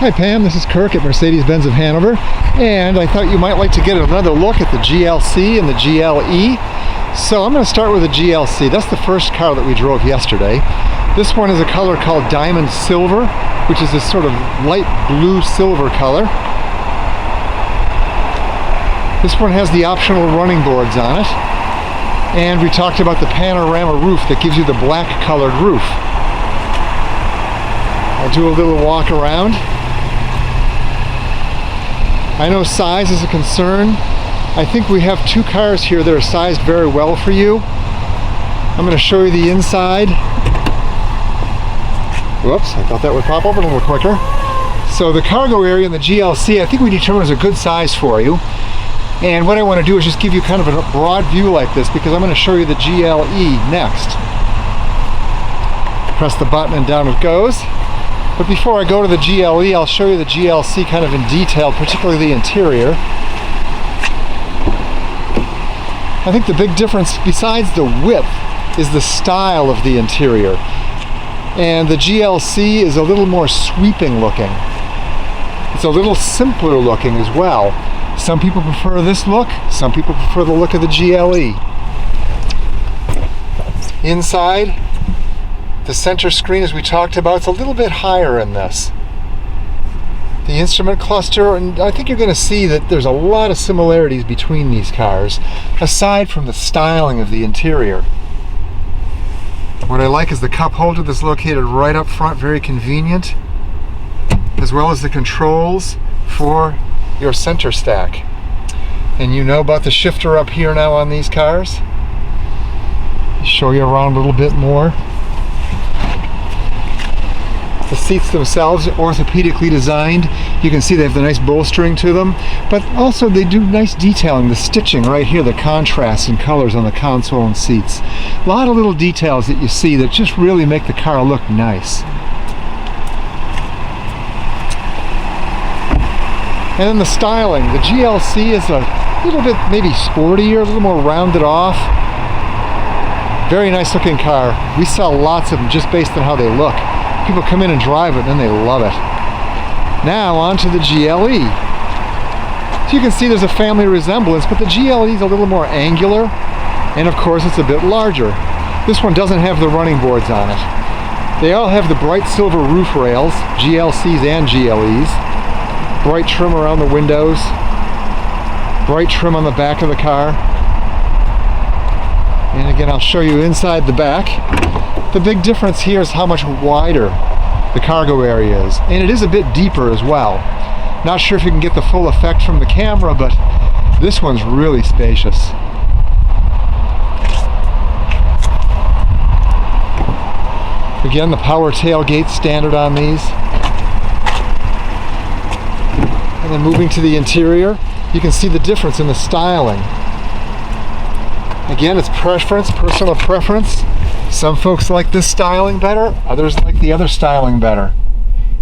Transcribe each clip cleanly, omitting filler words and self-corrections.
Hi Pam, this is Kirk at Mercedes-Benz of Hanover, and I thought you might like to get another look at the GLC and the GLE. So I'm going to start with the GLC. That's the first car that we drove yesterday. This one is a color called Diamond Silver, which is this sort of light blue silver color. This one has the optional running boards on it. And we talked about the panorama roof that gives you the black colored roof. I'll do a little walk around. I know size is a concern. I think we have two cars here that are sized very well for you. I'm going to show you the inside. Whoops, I thought that would pop open a little quicker. So the cargo area in the GLC, I think we determined is a good size for you. And what I want to do is just give you kind of a broad view like this, because I'm going to show you the GLE next. Press the button and down it goes. But before I go to the GLE, I'll show you the GLC kind of in detail, particularly the interior. I think the big difference, besides the width, is the style of the interior. And the GLC is a little more sweeping looking. It's a little simpler looking as well. Some people prefer this look, some people prefer the look of the GLE. Inside, the center screen, as we talked about, it's a little bit higher in this. The instrument cluster, and I think you're going to see that there's a lot of similarities between these cars, aside from the styling of the interior. What I like is the cup holder that's located right up front, very convenient, as well as the controls for your center stack. And you know about the shifter up here now on these cars. Show you around a little bit more. The seats themselves are orthopedically designed. You can see they have the nice bolstering to them, but also they do nice detailing, the stitching right here, the contrasts and colors on the console and seats. A lot of little details that you see that just really make the car look nice. And then the styling. The GLC is a little bit maybe sportier, a little more rounded off. Very nice looking car. We sell lots of them just based on how they look. People come in and drive it and then they love it. Now on to the GLE. So you can see there's a family resemblance, but the GLE is a little more angular, and of course it's a bit larger. This one doesn't have the running boards on it. They all have the bright silver roof rails, GLCs and GLEs. Bright trim around the windows, bright trim on the back of the car. And again, I'll show you inside the back. The big difference here is how much wider the cargo area is, and it is a bit deeper as well. Not sure if you can get the full effect from the camera, but this one's really spacious. Again, the power tailgate standard on these. And then moving to the interior, you can see the difference in the styling. Again, it's preference, personal preference. Some folks like this styling better, others like the other styling better.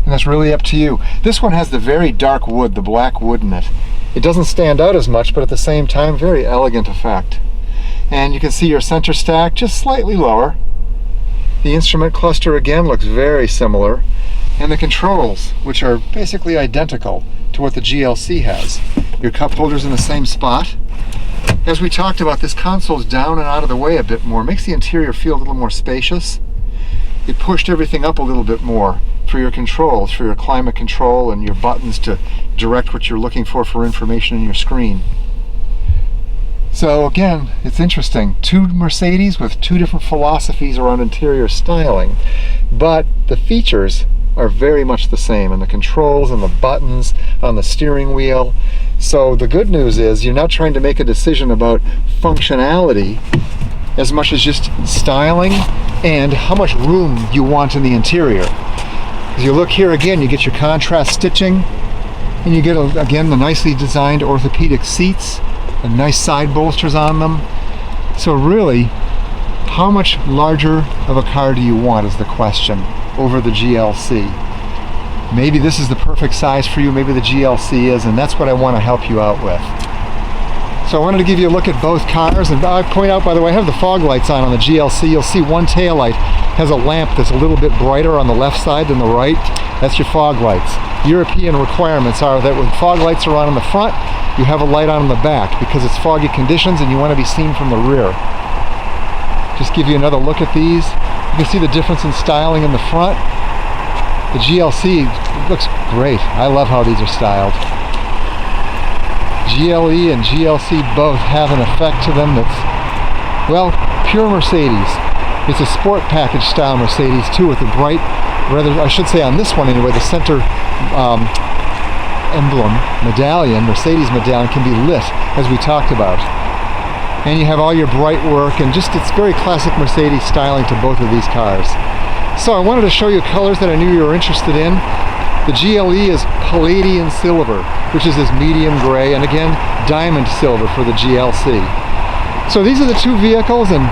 And that's really up to you. This one has the very dark wood, the black wood in it. It doesn't stand out as much, but at the same time, very elegant effect. And you can see your center stack just slightly lower. The instrument cluster again looks very similar. And the controls, which are basically identical to what the GLC has. Your cup holder's in the same spot. As we talked about, this console's down and out of the way a bit more. Makes the interior feel a little more spacious. It pushed everything up a little bit more for your controls, for your climate control and your buttons to direct what you're looking for information in your screen. So again, it's interesting. Two Mercedes with two different philosophies around interior styling, but the features are very much the same, and the controls and the buttons on the steering wheel. So the good news is you're not trying to make a decision about functionality as much as just styling and how much room you want in the interior. As you look here again, you get your contrast stitching, and you get again the nicely designed orthopedic seats and nice side bolsters on them. So really, how much larger of a car do you want is the question over the GLC. Maybe this is the perfect size for you, maybe the GLC is, and that's what I want to help you out with. So I wanted to give you a look at both cars, and I point out, by the way, I have the fog lights on the GLC. You'll see one tail light has a lamp that's a little bit brighter on the left side than the right. That's your fog lights. European requirements are that when fog lights are on in the front, you have a light on in the back because it's foggy conditions and you want to be seen from the rear. Just give you another look at these. You can see the difference in styling in the front. The GLC looks great. I love how these are styled. GLE and GLC both have an effect to them that's, well, pure Mercedes. It's a sport package style Mercedes too, with a bright, rather, I should say on this one anyway, the center emblem, medallion, Mercedes medallion can be lit, as we talked about. And you have all your bright work, and just, it's very classic Mercedes styling to both of these cars. So I wanted to show you colors that I knew you were interested in. The GLE is Palladian Silver, which is this medium gray, and again, Diamond Silver for the GLC. So these are the two vehicles, and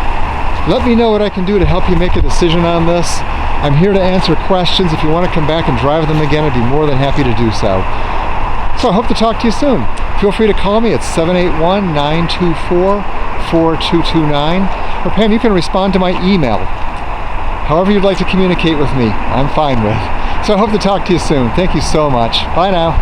let me know what I can do to help you make a decision on this. I'm here to answer questions. If you want to come back and drive them again, I'd be more than happy to do so. So I hope to talk to you soon. Feel free to call me at 781-924-4229. Or Pam, you can respond to my email. However you'd like to communicate with me, I'm fine with. So I hope to talk to you soon. Thank you so much. Bye now.